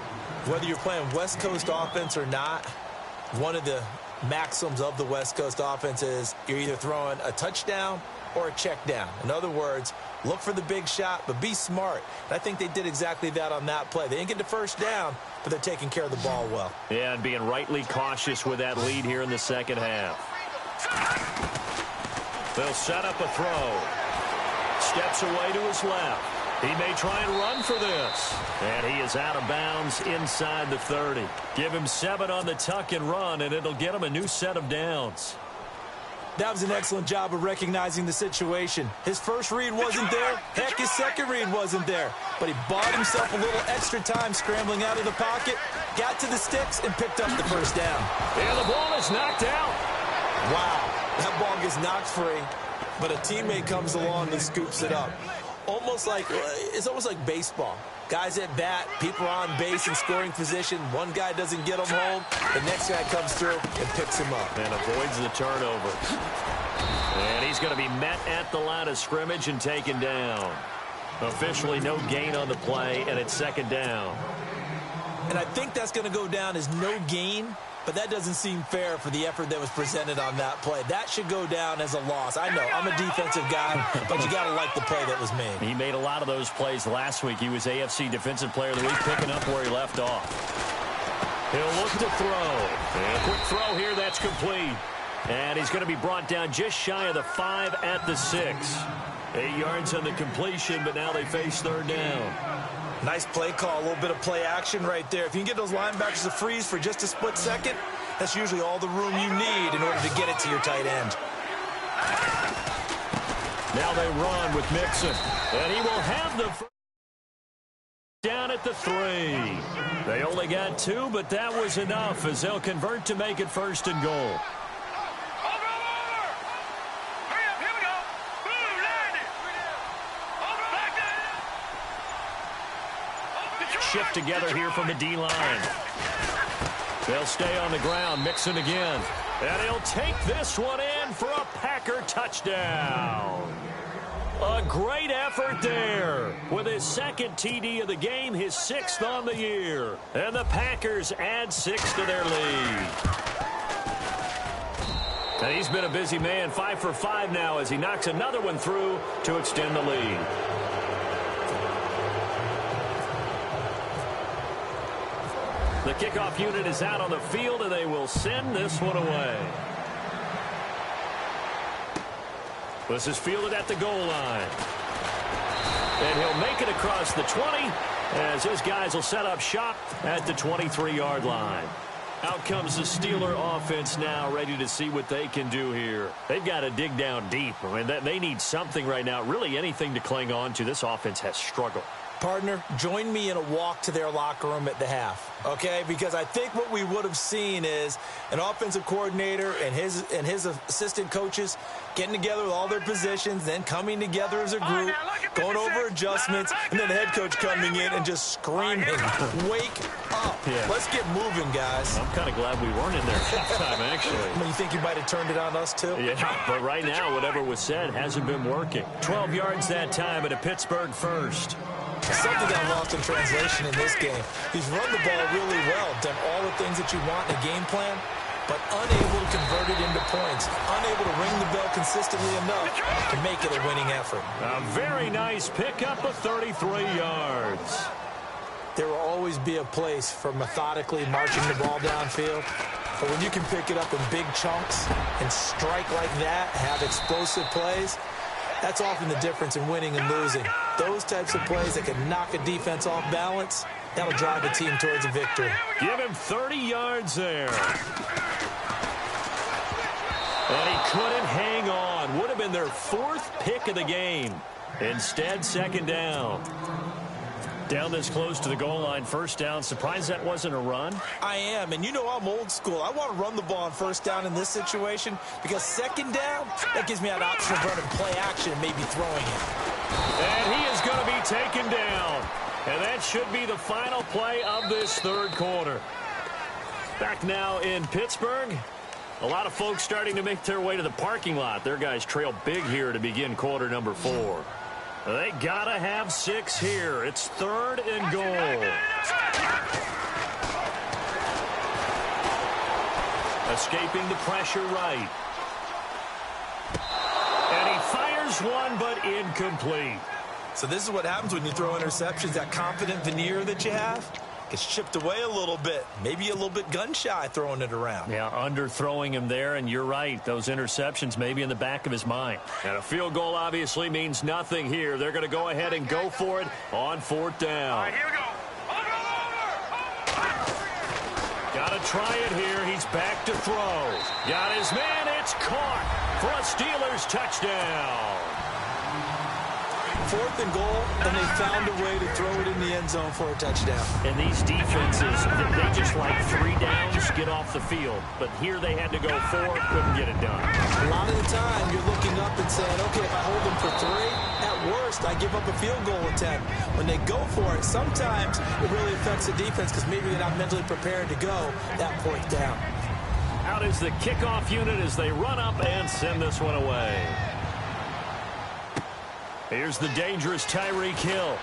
Whether you're playing West Coast offense or not, one of the maxims of the West Coast offense is you're either throwing a touchdown or a check down. In other words, look for the big shot, but be smart. And I think they did exactly that on that play. They didn't get the first down, but they're taking care of the ball well. Yeah, and being rightly cautious with that lead here in the second half. They'll set up a throw. Steps away to his left. He may try and run for this. And he is out of bounds inside the 30. Give him 7 on the tuck and run, and it'll get him a new set of downs. That was an excellent job of recognizing the situation. His first read wasn't there. Heck, his second read wasn't there. But he bought himself a little extra time scrambling out of the pocket, got to the sticks, and picked up the first down. And the ball is knocked out. Wow, that ball gets knocked free. but a teammate comes along and scoops it up. It's almost like baseball. Guys at bat, people are on base in scoring position. One guy doesn't get him home. The next guy comes through and picks him up. And avoids the turnover. And he's going to be met at the line of scrimmage and taken down. Officially no gain on the play, and it's second down. And I think that's going to go down as no gain, but that doesn't seem fair for the effort that was presented on that play. That should go down as a loss. I know, I'm a defensive guy, but you got to like the play that was made. He made a lot of those plays last week. He was AFC Defensive Player of the Week, picking up where he left off. He'll look to throw. And a quick throw here, that's complete. And he's going to be brought down just shy of the 5 at the 6. 8 yards on the completion, but now they face third down. Nice play call, a little bit of play action right there. If you can get those linebackers to freeze for just a split second, that's usually all the room you need in order to get it to your tight end. Now they run with Mixon, and he will have the first down at the 3. They only got 2, but that was enough as they'll convert to make it first and goal. Shift together here from the D-line. They'll stay on the ground. Mixon again. And he'll take this one in for a Packer touchdown. A great effort there. With his second TD of the game, his 6th on the year. And the Packers add 6 to their lead. And he's been a busy man. 5 for 5 now as he knocks another one through to extend the lead. The kickoff unit is out on the field, and they will send this one away. This is fielded at the goal line. And he'll make it across the 20, as his guys will set up shop at the 23-yard line. Out comes the Steeler offense now, ready to see what they can do here. They've got to dig down deep. I mean, they need something right now, really anything to cling on to. This offense has struggled. Partner, join me in a walk to their locker room at the half, okay? Because I think what we would have seen is an offensive coordinator and his assistant coaches getting together with all their positions, then coming together as a group, going over adjustments, and then the head coach coming in and just screaming, wake up. Yeah. Let's get moving, guys. I'm kind of glad we weren't in there at halftime, actually. I mean, you think you might have turned it on us, too? Yeah, but right now, whatever was said hasn't been working. 12 yards that time at a Pittsburgh first. Something got lost in translation in this game. He's run the ball really well, done all the things that you want in a game plan, but unable to convert it into points, unable to ring the bell consistently enough to make it a winning effort. A very nice pickup of 33 yards. There will always be a place for methodically marching the ball downfield, but when you can pick it up in big chunks and strike like that, have explosive plays, that's often the difference in winning and losing. Those types of plays that can knock a defense off balance, that'll drive a team towards a victory. Give him 30 yards there. And he couldn't hang on. Would have been their 4th pick of the game. Instead, second down. Down this close to the goal line, first down. Surprised that wasn't a run? I am, and you know I'm old school. I want to run the ball on first down in this situation because second down, that gives me an option of running play action and maybe throwing it. And he is going to be taken down. And that should be the final play of this third quarter. Back now in Pittsburgh. A lot of folks starting to make their way to the parking lot. Their guys trail big here to begin quarter number 4. They gotta have 6 here. It's 3rd and goal. Escaping the pressure right. And he fires one, but incomplete. So this is what happens when you throw interceptions. That confident veneer that you have gets chipped away a little bit. Maybe a little bit gun-shy throwing it around. Yeah, underthrowing him there, and you're right. Those interceptions may be in the back of his mind. And a field goal obviously means nothing here. They're going to go ahead and go for it on 4th down. All right, here we go. Got to try it here. He's back to throw. Got his man. It's caught for a Steelers touchdown. 4th and goal, and they found a way to throw it in the end zone for a touchdown. And these defenses, they just like 3 downs, get off the field. But here they had to go 4, couldn't get it done. A lot of the time, you're looking up and saying, okay, if I hold them for 3, at worst, I give up a field goal attempt. When they go for it, sometimes it really affects the defense because maybe they're not mentally prepared to go that fourth down. Out is the kickoff unit as they run up and send this one away. Here's the dangerous Tyreek Hill.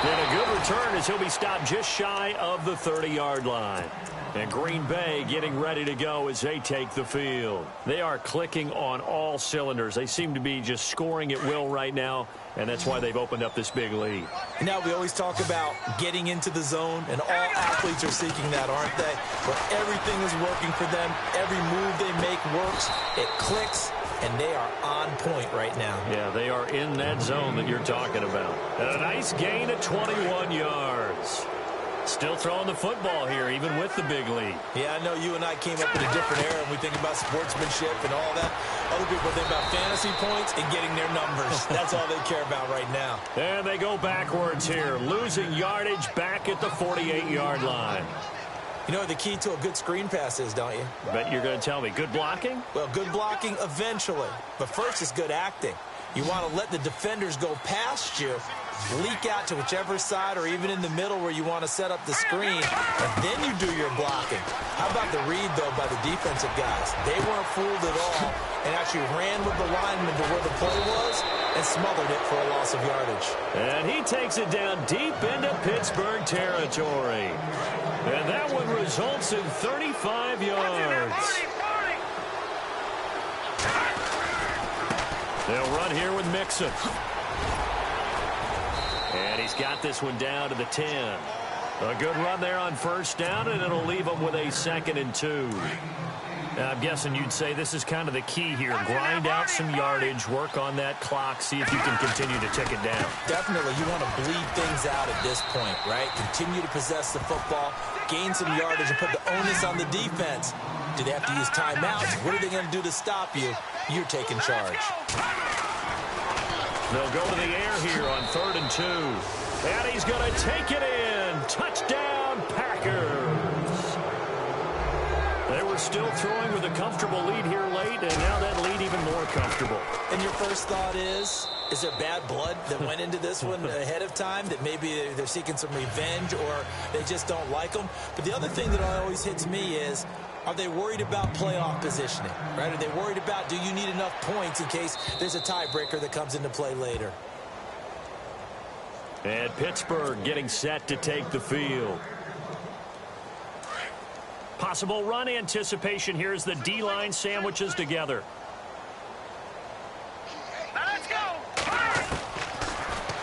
And a good return as he'll be stopped just shy of the 30-yard line. And Green Bay getting ready to go as they take the field. They are clicking on all cylinders. They seem to be just scoring at will right now, and that's why they've opened up this big lead. Now we always talk about getting into the zone, and all athletes are seeking that, aren't they? Where everything is working for them. Every move they make works. It clicks. And they are on point right now. Yeah, they are in that zone that you're talking about. And a nice gain of 21 yards. Still throwing the football here, even with the big lead. Yeah, I know you and I came up in a different era, and we think about sportsmanship and all that. Other people think about fantasy points and getting their numbers. That's all they care about right now. And they go backwards here, losing yardage back at the 48-yard line. You know what the key to a good screen pass is, don't you? Bet you're going to tell me. Good blocking? Well, good blocking eventually. But first is good acting. You want to let the defenders go past you, leak out to whichever side or even in the middle where you want to set up the screen, and then you do your blocking. How about the read, though, by the defensive guys? They weren't fooled at all and actually ran with the lineman to where the play was and smothered it for a loss of yardage. And he takes it down deep into Pittsburgh territory. And that one results in 35 yards. They'll run here with Mixon. And he's got this one down to the 10. A good run there on first down, and it'll leave them with a 2nd and 2. Now, I'm guessing you'd say this is kind of the key here. Grind out some yardage, work on that clock, see if you can continue to tick it down. Definitely. You want to bleed things out at this point, right? Continue to possess the football, gain some yardage, and put the onus on the defense. Do they have to use timeouts? What are they going to do to stop you? You're taking charge. They'll go to the air here on 3rd and 2. And he's going to take it in. Touchdown, Packers. They were still throwing with a comfortable lead here late, and now that lead even more comfortable. And your first thought is there bad blood that went into this one ahead of time, that maybe they're seeking some revenge or they just don't like them? But the other thing that always hits me is, are they worried about playoff positioning, right? Are they worried about, do you need enough points in case there's a tiebreaker that comes into play later? And Pittsburgh getting set to take the field. Possible run anticipation here as the D-line sandwiches together. Now let's go.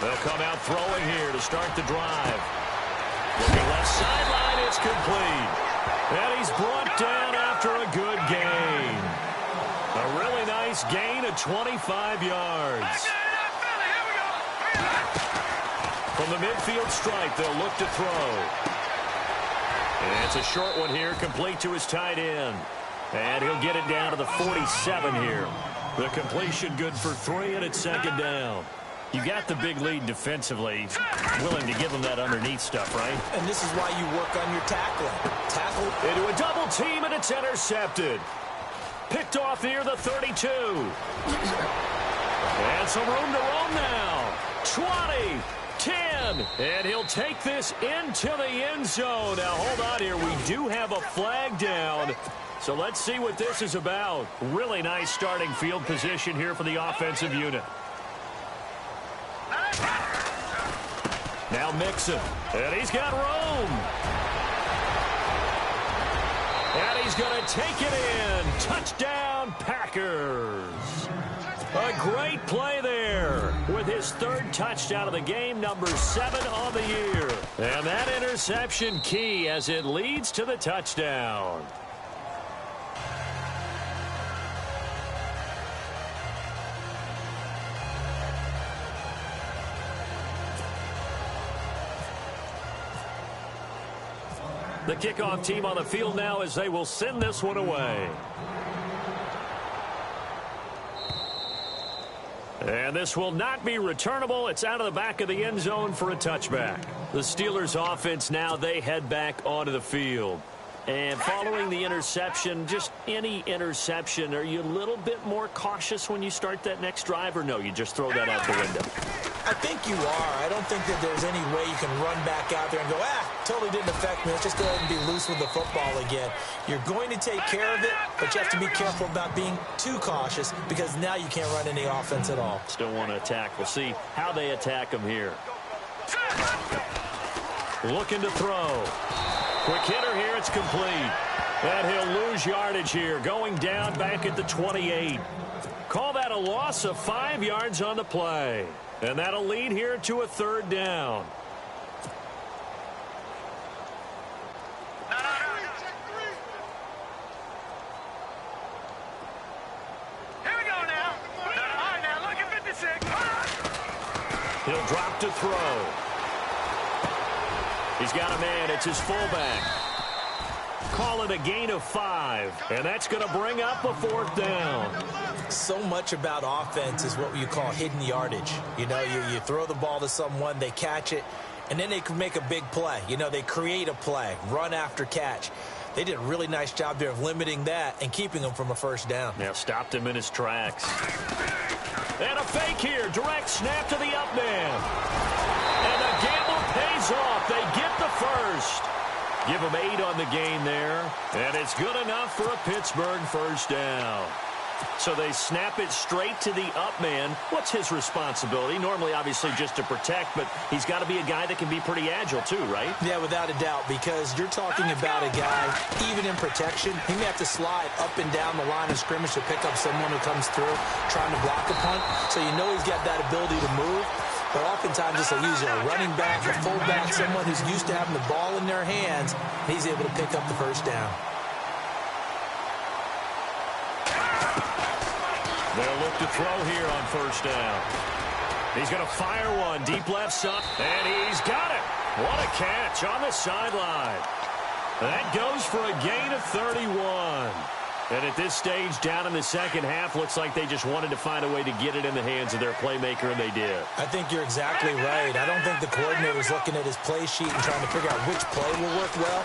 They'll come out throwing here to start the drive. Looking left sideline, it's complete. And he's brought down after a good gain. A really nice gain of 25 yards. From the midfield stripe, they'll look to throw. And it's a short one here, complete to his tight end. And he'll get it down to the 47 here. The completion good for 3, and it's 2nd down. You got the big lead defensively, willing to give them that underneath stuff, right? And this is why you work on your tackling. Tackle into a double team, and it's intercepted. Picked off near the 32. And some room to roam now. 20. 10, and he'll take this into the end zone. Now, hold on here. We do have a flag down, so let's see what this is about. Really nice starting field position here for the offensive unit. Now Mixon, and he's got room. And he's going to take it in. Touchdown, Packers. A great play there with his 3rd touchdown of the game, number 7 on the year. And that interception key as it leads to the touchdown. The kickoff team on the field now as they will send this one away. And this will not be returnable. It's out of the back of the end zone for a touchback. The Steelers offense now, they head back onto the field. And following the interception, just any interception, are you a little bit more cautious when you start that next drive, or no, you just throw that out the window? I think you are. I don't think that there's any way you can run back out there and go, totally didn't affect me. Let's just go ahead and be loose with the football again. You're going to take care of it, but you have to be careful about being too cautious because now you can't run any offense at all. Still want to attack. We'll see how they attack him here. Looking to throw. Quick hitter here. It's complete. And he'll lose yardage here. Going down back at the 28. Call that a loss of 5 yards on the play. And that'll lead here to a 3rd down. Here we go now. All right, now look at 56. He'll drop to throw. He's got a man. It's his fullback. Call it a gain of 5. And that's going to bring up a 4th down. So much about offense is what you call hidden yardage. You know, you throw the ball to someone, they catch it, and then they can make a big play. You know, they create a play, run after catch. They did a really nice job there of limiting that and keeping him from a 1st down. Now stopped him in his tracks. And a fake here. Direct snap to the up man. And the gamble pays off. They get the 1st. Give him 8 on the gain there. And it's good enough for a Pittsburgh 1st down. So they snap it straight to the up man. What's his responsibility? Normally, obviously, just to protect, but he's got to be a guy that can be pretty agile too, right? Yeah, without a doubt, because you're talking about a guy, even in protection, he may have to slide up and down the line of scrimmage to pick up someone who comes through trying to block a punt. So you know he's got that ability to move. But oftentimes it's a user, a running back, a fullback, someone who's used to having the ball in their hands, and he's able to pick up the 1st down. They'll look to throw here on 1st down. He's going to fire one deep left side, and he's got it. What a catch on the sideline. That goes for a gain of 31. And at this stage, down in the 2nd half, looks like they just wanted to find a way to get it in the hands of their playmaker, and they did. I think you're exactly right. I don't think the coordinator's looking at his play sheet and trying to figure out which play will work well.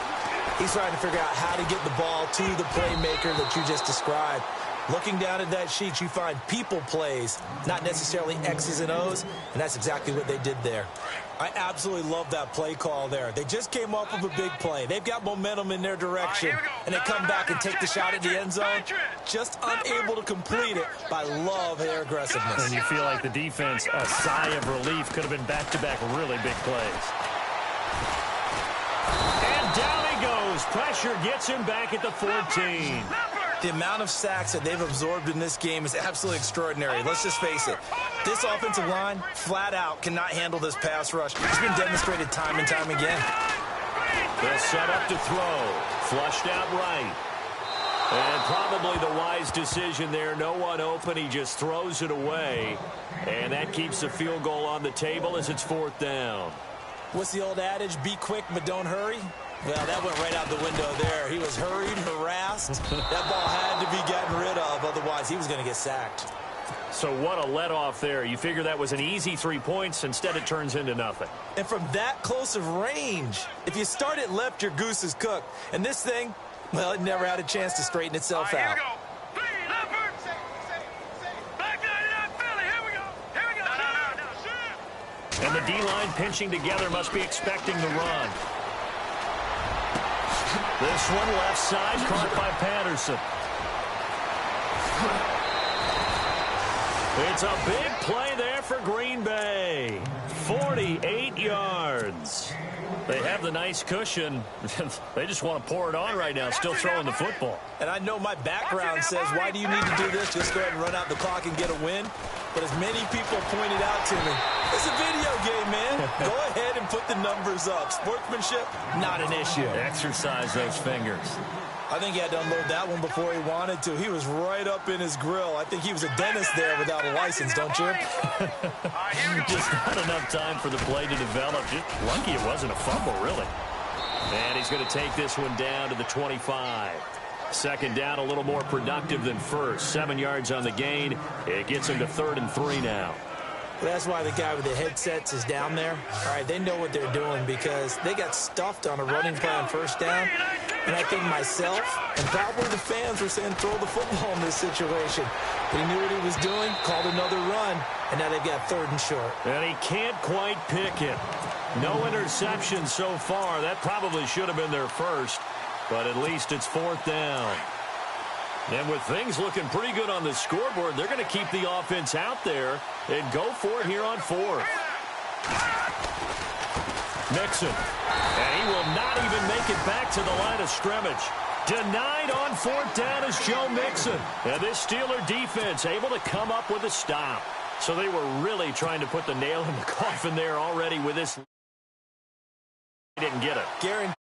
He's trying to figure out how to get the ball to the playmaker that you just described. Looking down at that sheet, you find people plays, not necessarily X's and O's, and that's exactly what they did there. I absolutely love that play call there. They just came up with a big play. They've got momentum in their direction, and they come back and take the shot at the end zone, just unable to complete it, but I love their aggressiveness. And you feel like the defense, a sigh of relief, could have been back-to-back really big plays. And down he goes. Pressure gets him back at the 14. The amount of sacks that they've absorbed in this game is absolutely extraordinary. Let's just face it. This offensive line, flat out, cannot handle this pass rush. It's been demonstrated time and time again. They'll set up to throw. Flushed out right. And probably the wise decision there. No one open. He just throws it away. And that keeps the field goal on the table as it's 4th down. What's the old adage? Be quick, but don't hurry. Well, that went right out the window there. He was hurried, harassed. That ball had to be gotten rid of. Otherwise, he was going to get sacked. So what a let-off there. You figure that was an easy 3 points. Instead, it turns into nothing. And from that close of range, if you start it left, your goose is cooked. And this thing, well, it never had a chance to straighten itself out. And the D-line pinching together must be expecting the run. This one left side, caught by Patterson. It's a big play there for Green Bay. 48 yards. They have the nice cushion. They just want to pour it on right now, still throwing the football. And I know my background says, why do you need to do this? Just go ahead and run out the clock and get a win. But as many people pointed out to me, it's a video game, man. Go ahead and put the numbers up. Sportsmanship, not an issue. Exercise those fingers. I think he had to unload that one before he wanted to. He was right up in his grill. I think he was a dentist there without a license, don't you? Just not enough time for the play to develop. Just lucky it wasn't a fumble, really. And he's going to take this one down to the 25. 2nd down, a little more productive than first. 7 yards on the gain. It gets him to 3rd and 3 now. Well, that's why the guy with the headsets is down there. All right, they know what they're doing because they got stuffed on a running play on 1st down. And I think myself and probably the fans were saying throw the football in this situation. But he knew what he was doing, called another run, and now they've got 3rd and short. And he can't quite pick it. No interception so far. That probably should have been their first, but at least it's 4th down. And with things looking pretty good on the scoreboard, they're going to keep the offense out there and go for it here on 4th. Mixon. And he will not even make it back to the line of scrimmage. Denied on 4th down is Joe Mixon. And this Steeler defense able to come up with a stop. So they were really trying to put the nail in the coffin there already with this. They didn't get it. Guaranteed.